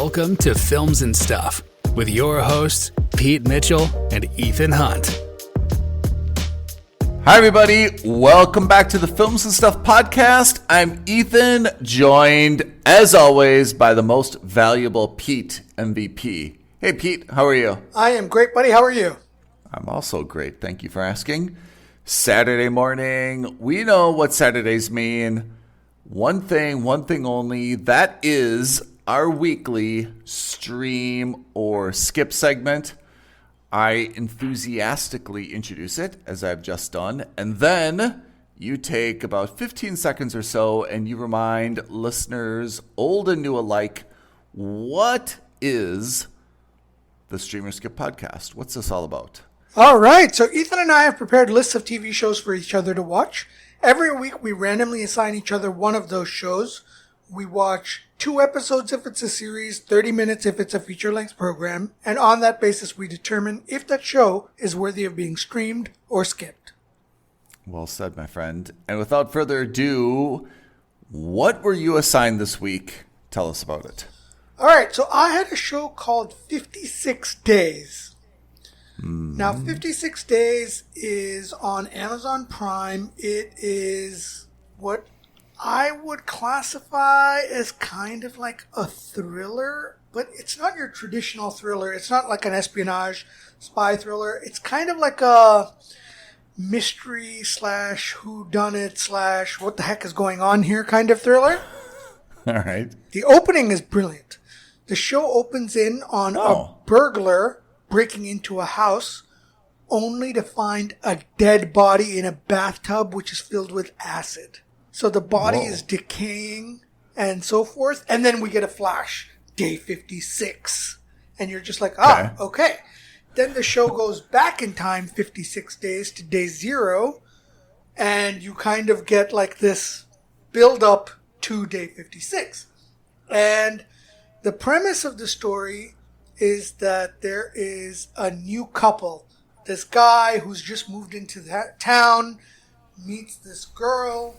Welcome to Films and Stuff with your hosts, Pete Mitchell and Ethan Hunt. Hi, everybody. Welcome back to the Films and Stuff podcast. I'm Ethan, joined, as always, by the most valuable Pete, MVP. Hey, Pete. How are you? I am great, buddy. How are you? I'm also great. Thank you for asking. Saturday morning. We know what Saturdays mean. One thing only. That is our weekly stream or skip segment. I enthusiastically introduce it, as I've just done, and then you take about 15 seconds or so and you remind listeners, old and new alike, what is the Streamer Skip podcast? What's this all about? All right. So Ethan and I have prepared lists of TV shows for each other to watch. Every week we randomly assign each other one of those shows. We watch 2 episodes if it's a series, 30 minutes if it's a feature-length program, and on that basis we determine if that show is worthy of being streamed or skipped. Well said, my friend. And without further ado, what were you assigned this week? Tell us about it. All right. So I had a show called 56 Days. Now, 56 Days is on Amazon Prime. It is what I would classify as kind of like a thriller, but it's not your traditional thriller. It's not like an espionage spy thriller. It's kind of like a mystery / whodunit / what the heck is going on here kind of thriller. All right. The opening is brilliant. The show opens in on a burglar breaking into a house only to find a dead body in a bathtub which is filled with acid. So the body is decaying and so forth. And then we get a flash, day 56. And you're just like, okay. Then the show goes back in time 56 days to day 0. And you kind of get like this build up to day 56. And the premise of the story is that there is a new couple. This guy who's just moved into that town meets this girl.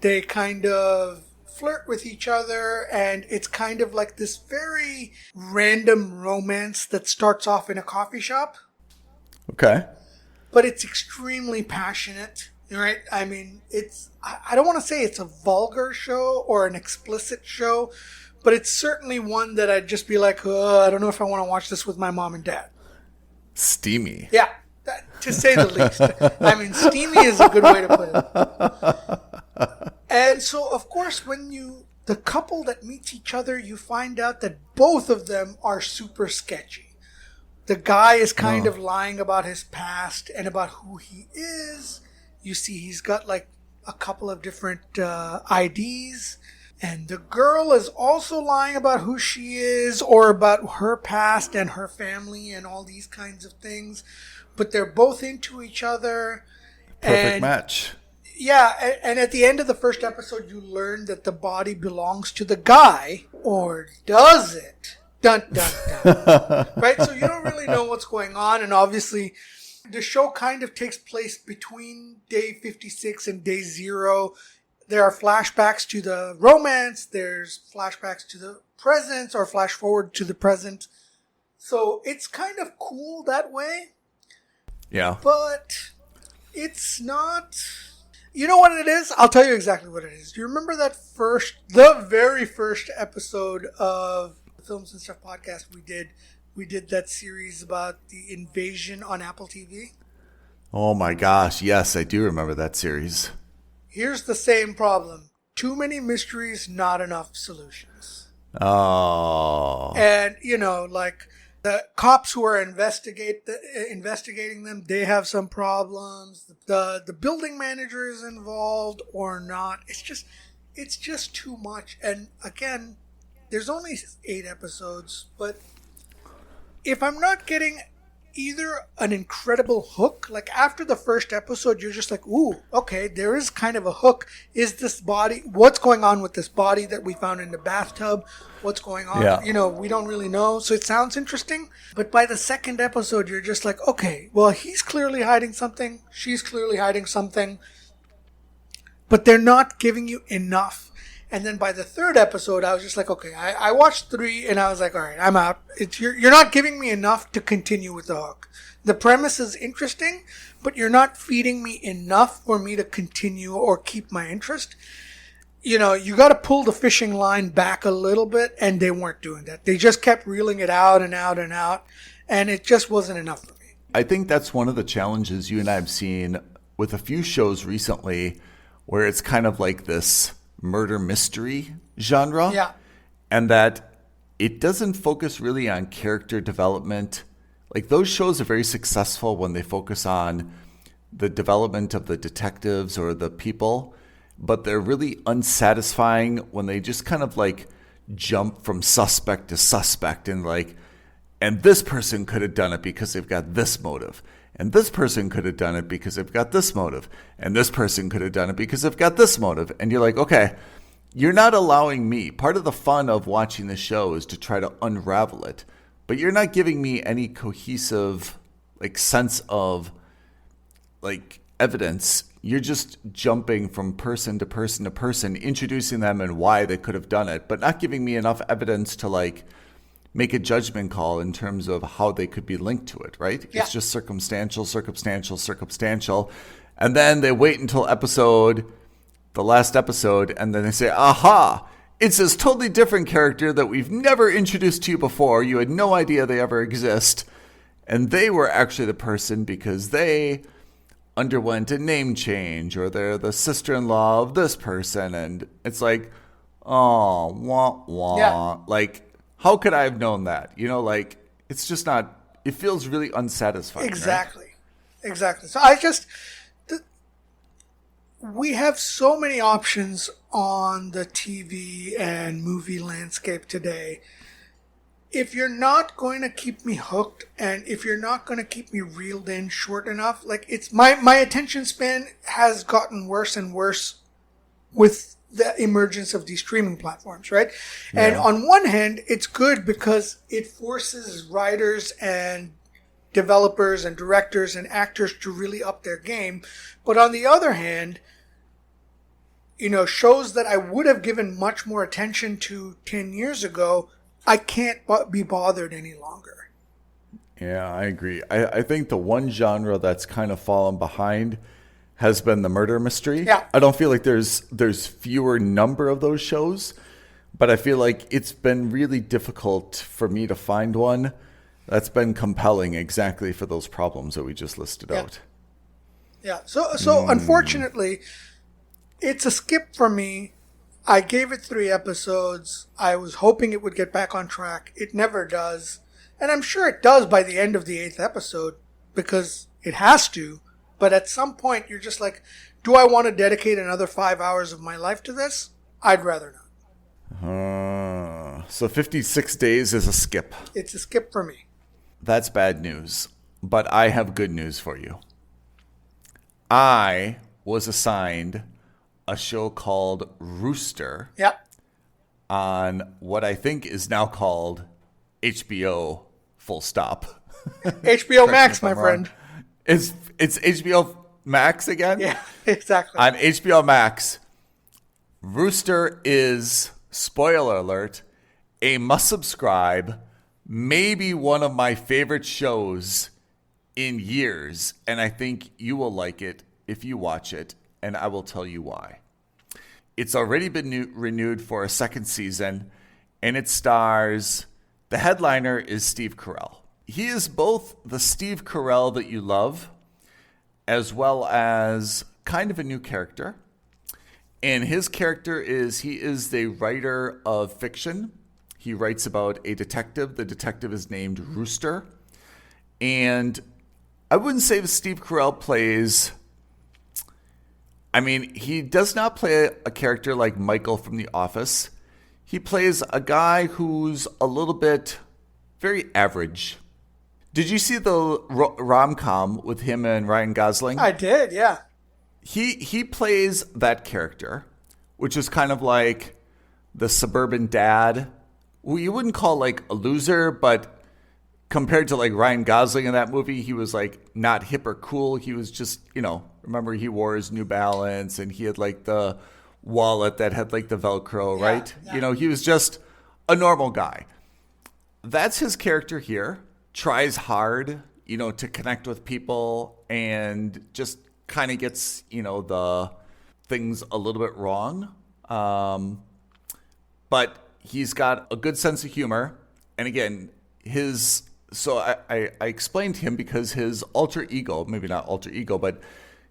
They kind of flirt with each other, and it's kind of like this very random romance that starts off in a coffee shop. Okay. But it's extremely passionate, right? I mean, I don't want to say it's a vulgar show or an explicit show, but it's certainly one that I'd just be like, I don't know if I want to watch this with my mom and dad. Steamy. Yeah, to say the least. I mean, steamy is a good way to put it. And so, of course, the couple that meets each other, you find out that both of them are super sketchy. The guy is kind of lying about his past and about who he is. You see he's got like a couple of different IDs. And the girl is also lying about who she is or about her past and her family and all these kinds of things. But they're both into each other. Perfect match. Yeah, and at the end of the first episode, you learn that the body belongs to the guy, or does it? Dun, dun, dun. Right? So you don't really know what's going on, and obviously the show kind of takes place between day 56 and day 0. There are flashbacks to the romance, there's flashbacks to the present, or flash forward to the present. So it's kind of cool that way. Yeah. But it's not... You know what it is? I'll tell you exactly what it is. Do you remember the very first episode of the Films and Stuff podcast we did? We did that series about the invasion on Apple TV. Oh my gosh, yes, I do remember that series. Here's the same problem. Too many mysteries, not enough solutions. Oh. And, like the cops who are investigating them, they have some problems. The building manager is involved or not. It's just too much. And again, there's only 8 episodes, but if I'm not getting either an incredible hook, like after the first episode, you're just like, ooh, okay, there is kind of a hook. Is this body, what's going on with this body that we found in the bathtub? What's going on? Yeah. We don't really know. So it sounds interesting. But by the second episode, you're just like, okay, well, he's clearly hiding something. She's clearly hiding something. But they're not giving you enough. And then by the third episode, I was just like, okay, I watched 3 and I was like, all right, I'm out. You're not giving me enough to continue with the hook. The premise is interesting, but you're not feeding me enough for me to continue or keep my interest. You know, you got to pull the fishing line back a little bit, and they weren't doing that. They just kept reeling it out and out and out, and it just wasn't enough for me. I think that's one of the challenges you and I have seen with a few shows recently where it's kind of like this murder mystery genre. Yeah. And that it doesn't focus really on character development. Like those shows are very successful when they focus on the development of the detectives or the people, but they're really unsatisfying when they just kind of like jump from suspect to suspect and this person could have done it because they've got this motive. And this person could have done it because they've got this motive. And this person could have done it because they've got this motive. And you're like, okay, you're not allowing me. Part of the fun of watching the show is to try to unravel it. But you're not giving me any cohesive sense of evidence. You're just jumping from person to person to person, introducing them and why they could have done it, but not giving me enough evidence to make a judgment call in terms of how they could be linked to it, right? Yeah. It's just circumstantial. And then they wait until the last episode, and then they say, aha, it's this totally different character that we've never introduced to you before. You had no idea they ever exist. And they were actually the person because they underwent a name change, or they're the sister-in-law of this person. And it's like, oh, wah, wah. Yeah. How could I have known that? It's just not, it feels really unsatisfying. Exactly. Right? Exactly. So we have so many options on the TV and movie landscape today. If you're not going to keep me hooked, and if you're not going to keep me reeled in short enough, it's my attention span has gotten worse and worse with the emergence of these streaming platforms, right? Yeah. And on one hand, it's good because it forces writers and developers and directors and actors to really up their game. But on the other hand, shows that I would have given much more attention to 10 years ago, I can't be bothered any longer. Yeah, I agree. I think the one genre that's kind of fallen behind has been the murder mystery. Yeah. I don't feel like there's fewer number of those shows, but I feel like it's been really difficult for me to find one that's been compelling exactly for those problems that we just listed out. Yeah. So unfortunately, it's a skip for me. I gave it 3 episodes. I was hoping it would get back on track. It never does. And I'm sure it does by the end of the 8th episode because it has to. But at some point, you're just like, do I want to dedicate another 5 hours of my life to this? I'd rather not. So 56 days is a skip. It's a skip for me. That's bad news. But I have good news for you. I was assigned a show called Rooster. Yep. On what I think is now called HBO full stop. HBO Max, my friend. It's HBO Max again? Yeah, exactly. On HBO Max, Rooster is, spoiler alert, a must-subscribe, maybe one of my favorite shows in years. And I think you will like it if you watch it, and I will tell you why. It's already been renewed for a second season, and it stars, the headliner is Steve Carell. He is both the Steve Carell that you love, as well as kind of a new character. And his character is, he is the writer of fiction. He writes about a detective. The detective is named Rooster. And I wouldn't say Steve Carell plays, he does not play a character like Michael from The Office. He plays a guy who's a little bit very average. Did you see the rom-com with him and Ryan Gosling? I did, yeah. He plays that character, which is kind of like the suburban dad. Well, you wouldn't call a loser, but compared to Ryan Gosling in that movie, he was not hip or cool. He was just, remember he wore his New Balance and he had the wallet that had like the Velcro, Yeah, right? yeah. You know, he was just a normal guy. That's his character here. Tries hard, you know, to connect with people and just kind of gets, you know, the things a little bit wrong. But he's got a good sense of humor. And again, I explained him because his alter ego, maybe not alter ego, but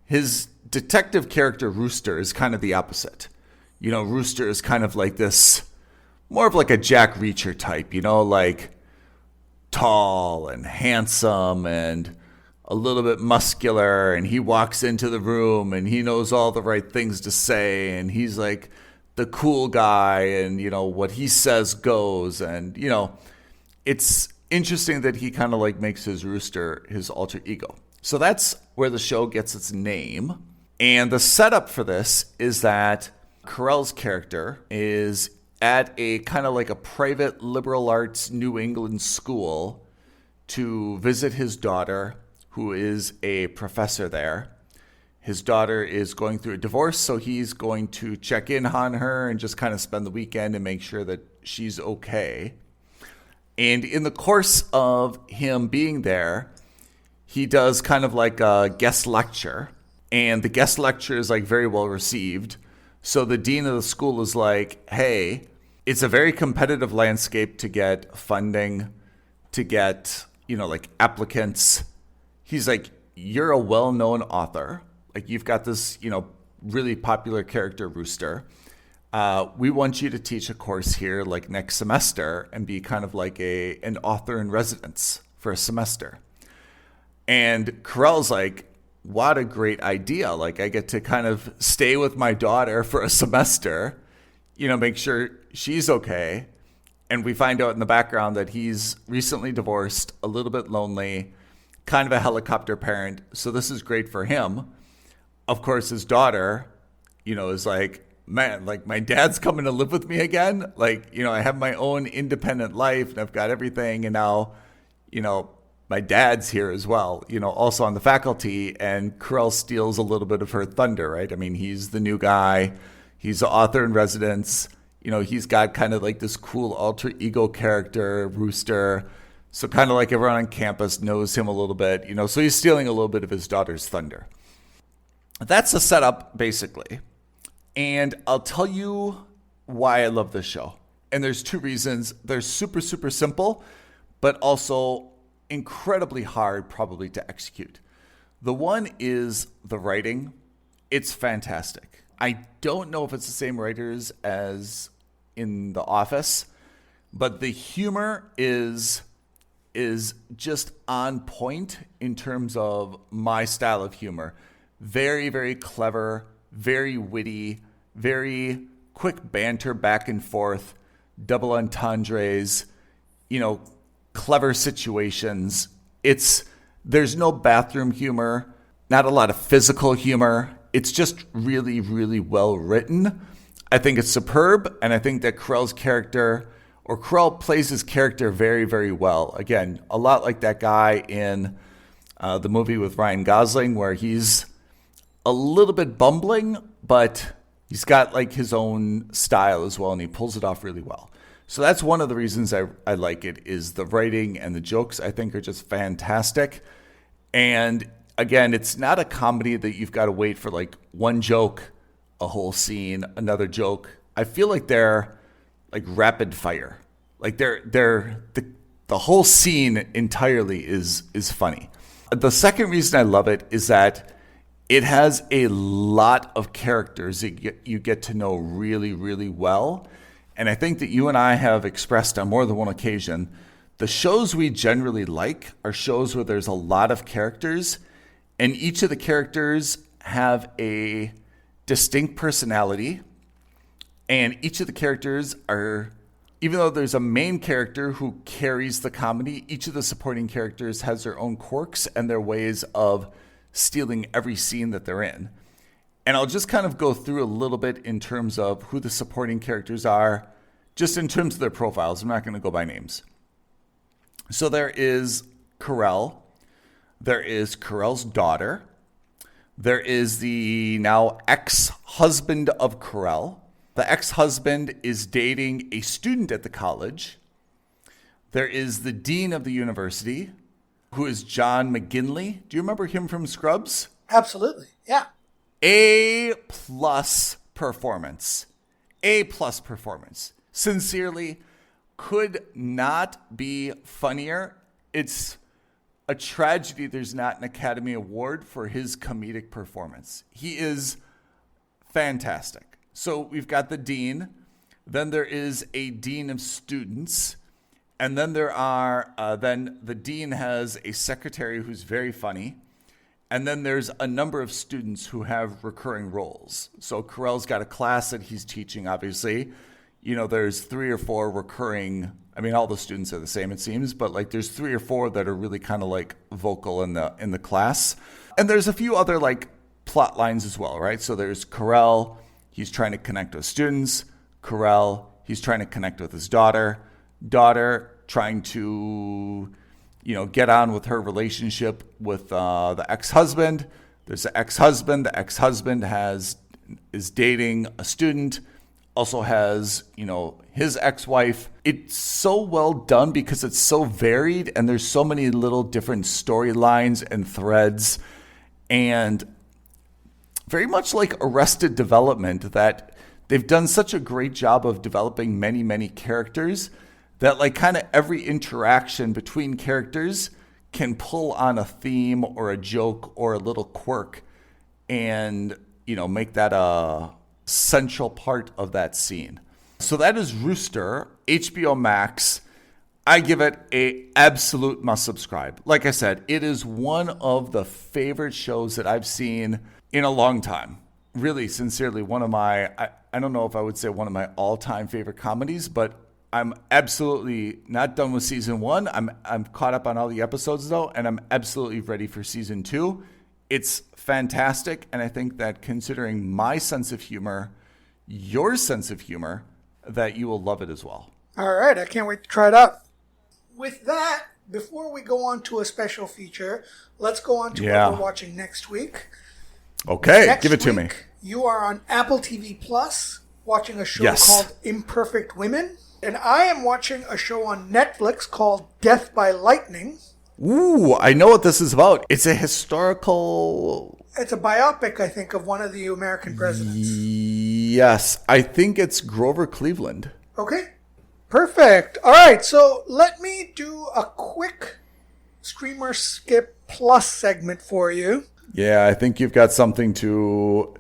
his detective character, Rooster, is kind of the opposite. You know, Rooster is kind of like this, more of like a Jack Reacher type, you know, like tall and handsome and a little bit muscular. And he walks into the room and he knows all the right things to say. And he's like the cool guy and, you know, what he says goes. And, you know, it's interesting that he kind of like makes his Rooster his alter ego. So that's where the show gets its name. And the setup for this is that Carell's character is at a kind of like a private liberal arts New England school to visit his daughter, who is a professor there. His daughter is going through a divorce, so he's going to check in on her and just kind of spend the weekend and make sure that she's okay. And in the course of him being there, he does kind of like a guest lecture, and the guest lecture is like very well received. So the dean of the school is like, hey, it's a very competitive landscape to get funding, to get, you know, like applicants. He's like, you're a well-known author. Like you've got this, you know, really popular character, Rooster. We want you to teach a course here like next semester and be kind of like an author in residence for a semester. And Carell's like, what a great idea. Like I get to kind of stay with my daughter for a semester, you know, make sure she's okay. And we find out in the background that he's recently divorced, a little bit lonely, kind of a helicopter parent. So this is great for him. Of course, his daughter, you know, is like, man, like my dad's coming to live with me again. Like, you know, I have my own independent life and I've got everything. And now, you know, my dad's here as well, you know, also on the faculty, and Carell steals a little bit of her thunder, right? I mean, he's the new guy. He's the author in residence. You know, he's got kind of like this cool alter ego character, Rooster. So kind of like everyone on campus knows him a little bit, you know, so he's stealing a little bit of his daughter's thunder. That's the setup, basically. And I'll tell you why I love this show. And there's two reasons. They're super, super simple, but also incredibly hard probably to execute. The one is the writing. It's fantastic. I don't know if it's the same writers as in The Office, but the humor is just on point in terms of my style of humor. Very, very clever, very witty, very quick banter back and forth, double entendres, you know, clever situations. There's no bathroom humor, not a lot of physical humor. It's just really, really well written. I think it's superb, and I think that Carell plays his character very, very well. Again, a lot like that guy in the movie with Ryan Gosling, where he's a little bit bumbling, but he's got like his own style as well, and he pulls it off really well. So that's one of the reasons I like it, is the writing and the jokes I think are just fantastic. And again, it's not a comedy that you've got to wait for like one joke, a whole scene, another joke. I feel like they're like rapid fire. Like the whole scene entirely is funny. The second reason I love it is that it has a lot of characters that you get to know really, really well. And I think that you and I have expressed on more than one occasion, the shows we generally like are shows where there's a lot of characters, and each of the characters have a distinct personality, and each of the characters are, even though there's a main character who carries the comedy, each of the supporting characters has their own quirks and their ways of stealing every scene that they're in. And I'll just kind of go through a little bit in terms of who the supporting characters are, just in terms of their profiles. I'm not going to go by names. So there is Carell. There is Carell's daughter. There is the now ex-husband of Carell. The ex-husband is dating a student at the college. There is the dean of the university, who is John McGinley. Do you remember him from Scrubs? Absolutely, yeah. A+ performance. A+ performance. Sincerely, could not be funnier. It's a tragedy there's not an Academy Award for his comedic performance. He is fantastic. So we've got the dean. Then there is a dean of students. And then then the dean has a secretary who's very funny. And then there's a number of students who have recurring roles. So Carell's got a class that he's teaching, obviously. You know, there's 3 or 4 recurring. I mean, all the students are the same, it seems, but like there's 3 or 4 that are really kind of like vocal in the class. And there's a few other like plot lines as well, right? So there's Carell, he's trying to connect with students. Carell, he's trying to connect with his daughter. Daughter trying to, you know, get on with her relationship with the ex-husband. There's the ex-husband. The ex-husband is dating a student. Also has, you know, his ex-wife. It's so well done because it's so varied and there's so many little different storylines and threads, and very much like Arrested Development, that they've done such a great job of developing many, many characters that like kind of every interaction between characters can pull on a theme or a joke or a little quirk and, you know, make that a central part of that scene. So that is Rooster, HBO Max. I give it a absolute must subscribe. Like I said, it is one of the favorite shows that I've seen in a long time. Really, sincerely, one of my, I don't know if I would say one of my all-time favorite comedies, but I'm absolutely not done with season 1. I'm caught up on all the episodes though, and I'm absolutely ready for season 2. It's fantastic, and I think that considering my sense of humor, your sense of humor, that you will love it as well. All right, I can't wait to try it out. With that, before we go on to a special feature, let's go on to what we're watching next week. Okay, give it to me. You are on Apple TV Plus watching a show called Imperfect Women. And I am watching a show on Netflix called Death by Lightning. Ooh, I know what this is about. It's a historical... It's a biopic, I think, of one of the American presidents. Yes, I think it's Grover Cleveland. Okay, perfect. All right, so let me do a quick Streamer Skip Plus segment for you. Yeah, I think you've got something to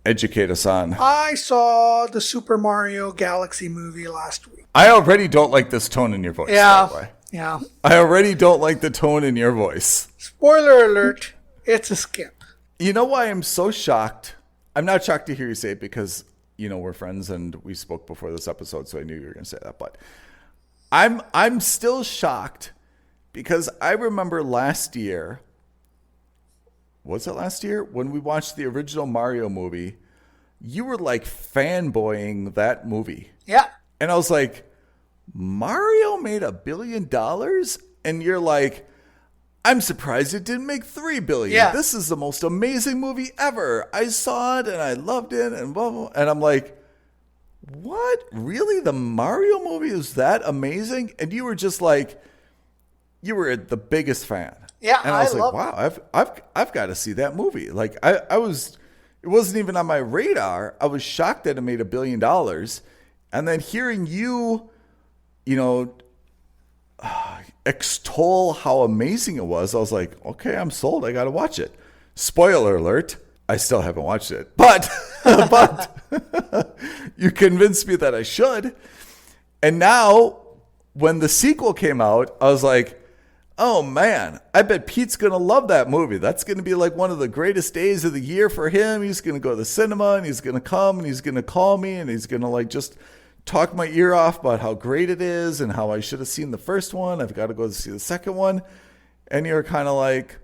educate us on. I saw the Super Mario Galaxy movie last week. I already don't like this tone in your voice, by the way. Yeah. I already don't like the tone in your voice. Spoiler alert, it's a skip. You know why I'm so shocked? I'm not shocked to hear you say it because, you know, we're friends and we spoke before this episode, so I knew you were going to say that. But I'm still shocked because I remember last year, was it last year? When we watched the original Mario movie, you were like fanboying that movie. Yeah. And I was like, Mario made $1 billion? And you're like, I'm surprised it didn't make $3 billion. Yeah. This is the most amazing movie ever. I saw it and I loved it and blah, blah. And I'm like, what? Really? The Mario movie is that amazing? And you were just like, you were the biggest fan. Yeah, and I was like, wow, I've got to see that movie. Like I was, it wasn't even on my radar. I was shocked that it made $1 billion. And then hearing you, you know, extol how amazing it was, I was like, okay, I'm sold. I got to watch it. Spoiler alert. I still haven't watched it, but you convinced me that I should. And now when the sequel came out, I was like, oh man, I bet Pete's going to love that movie. That's going to be like one of the greatest days of the year for him. He's going to go to the cinema and he's going to come and he's going to call me and he's going to like just talk my ear off about how great it is and how I should have seen the first one. I've got to go to see the second one. And you're kind of like,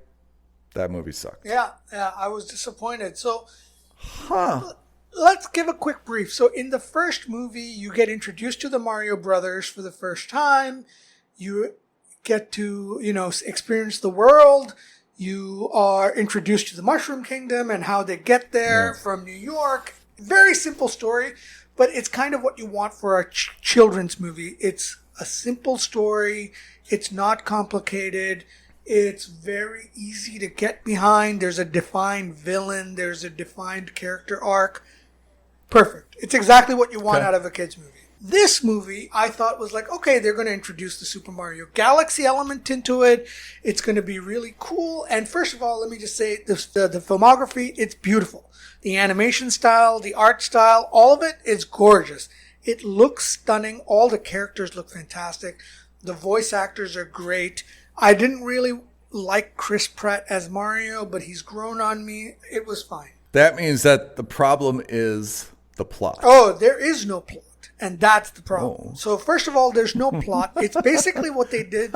that movie sucked. Yeah, I was disappointed. So let's give a quick brief. So in the first movie, you get introduced to the Mario Brothers for the first time. You get to, you know, experience the world. You are introduced to the Mushroom Kingdom and how they get there from New York. Very simple story, but it's kind of what you want for a children's movie. It's a simple story. It's not complicated. It's very easy to get behind. There's a defined villain. There's a defined character arc. Perfect. It's exactly what you want out of a kid's movie. This movie, I thought, was like, okay, they're going to introduce the Super Mario Galaxy element into it. It's going to be really cool. And first of all, let me just say, the filmography, it's beautiful. The animation style, the art style, all of it is gorgeous. It looks stunning. All the characters look fantastic. The voice actors are great. I didn't really like Chris Pratt as Mario, but he's grown on me. It was fine. That means that the problem is the plot. Oh, there is no plot. And that's the problem. So first of all, there's no plot. It's basically what they did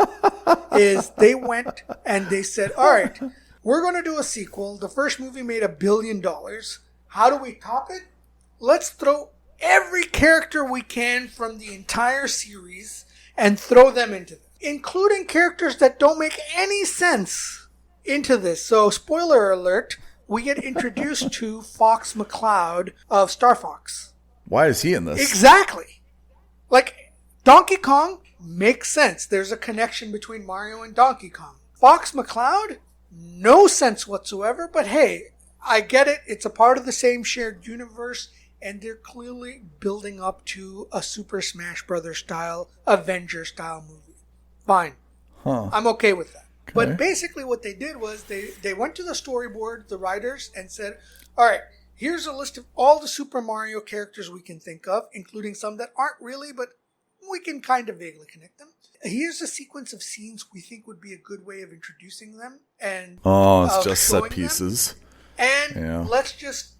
is they went and they said, all right, we're going to do a sequel. The first movie made $1 billion. How do we top it? Let's throw every character we can from the entire series and throw them into this, including characters that don't make any sense into this. So spoiler alert, we get introduced to Fox McCloud of Star Fox. Why is he in this? Exactly. Like, Donkey Kong makes sense. There's a connection between Mario and Donkey Kong. Fox McCloud, no sense whatsoever, but hey, I get it. It's a part of the same shared universe, and they're clearly building up to a Super Smash Brothers style, Avenger style movie. Fine. I'm okay with that. Okay. But basically what they did was they went to the storyboard, the writers, and said, all right, here's a list of all the Super Mario characters we can think of, including some that aren't really, but we can kind of vaguely connect them. Here's a sequence of scenes we think would be a good way of introducing them. And it's just set pieces. And let's just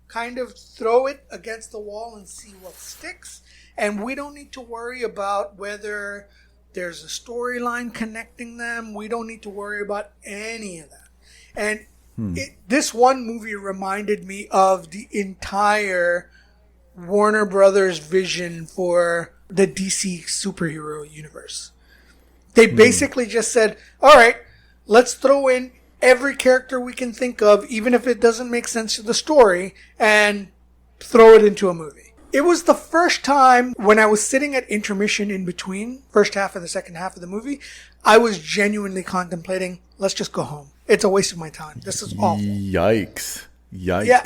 kind of throw it against the wall and see what sticks. And we don't need to worry about whether there's a storyline connecting them. We don't need to worry about any of that. And this one movie reminded me of the entire Warner Brothers vision for the DC superhero universe. They basically just said, all right, let's throw in every character we can think of, even if it doesn't make sense to the story, and throw it into a movie. It was the first time when I was sitting at intermission in between, first half and the second half of the movie, I was genuinely contemplating, let's just go home. It's a waste of my time. This is awful. Yikes. Yeah,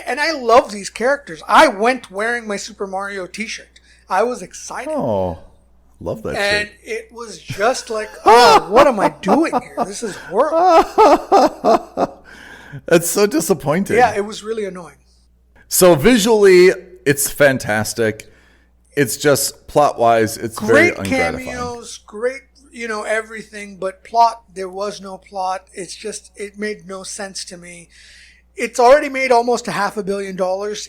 and I love these characters. I went wearing my Super Mario t-shirt. I was excited. Oh, love that and shit. And it was just like, oh, what am I doing here? This is horrible. That's so disappointing. Yeah, it was really annoying. So visually, it's fantastic. It's just plot-wise, it's very ungratifying. Great cameos, great, everything, but plot, there was no plot. It's just, it made no sense to me. It's already made almost $500 million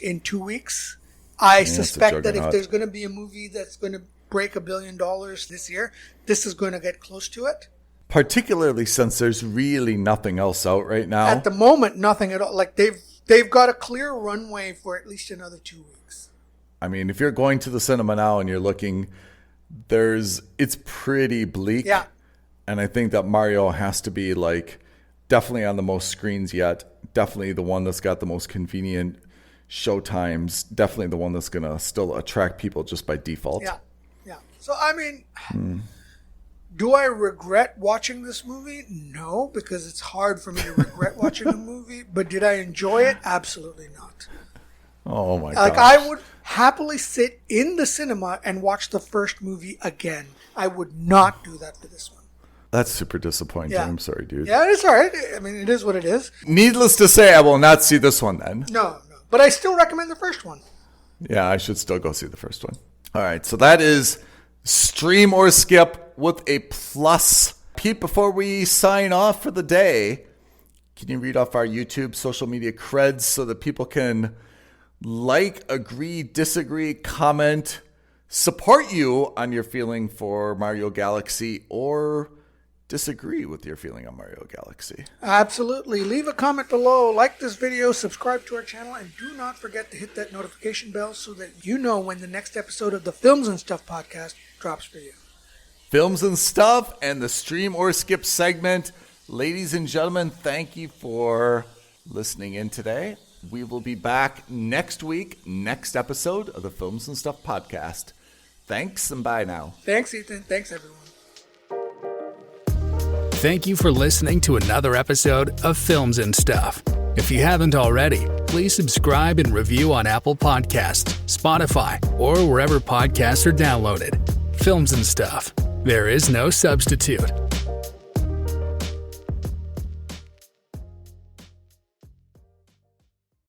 in 2 weeks. I suspect that if there's going to be a movie that's going to break $1 billion this year, this is going to get close to it. Particularly since there's really nothing else out right now. At the moment, nothing at all. Like they've got a clear runway for at least another 2 weeks. I mean, if you're going to the cinema now and you're looking, it's pretty bleak. Yeah. And I think that Mario has to be like definitely on the most screens yet. Definitely the one that's got the most convenient show times. Definitely the one that's going to still attract people just by default. Yeah. Yeah. So, I mean, do I regret watching this movie? No, because it's hard for me to regret watching a movie. But did I enjoy it? Absolutely not. Oh, my God. Like, I would happily sit in the cinema and watch the first movie again. I would not do that for this one. That's super disappointing. Yeah. I'm sorry, dude. Yeah, it's all right. I mean, it is what it is. Needless to say, I will not see this one then. No. But I still recommend the first one. Yeah, I should still go see the first one. All right, so that is Stream or Skip with a plus. Pete, before we sign off for the day, can you read off our YouTube social media creds so that people can like, agree, disagree, comment, support you on your feeling for Mario Galaxy, or disagree with your feeling on Mario Galaxy? Absolutely. Leave a comment below, like this video, subscribe to our channel, and do not forget to hit that notification bell so that you know when the next episode of the Films and Stuff podcast drops for you. Films and Stuff and the Stream or Skip segment Ladies and gentlemen, thank you for listening in today. We will be back next week, next episode of the Films and Stuff podcast. Thanks and bye now. Thanks, Ethan. Thanks, everyone. Thank you for listening to another episode of Films and Stuff. If you haven't already, please subscribe and review on Apple Podcasts, Spotify, or wherever podcasts are downloaded. Films and Stuff. There is no substitute.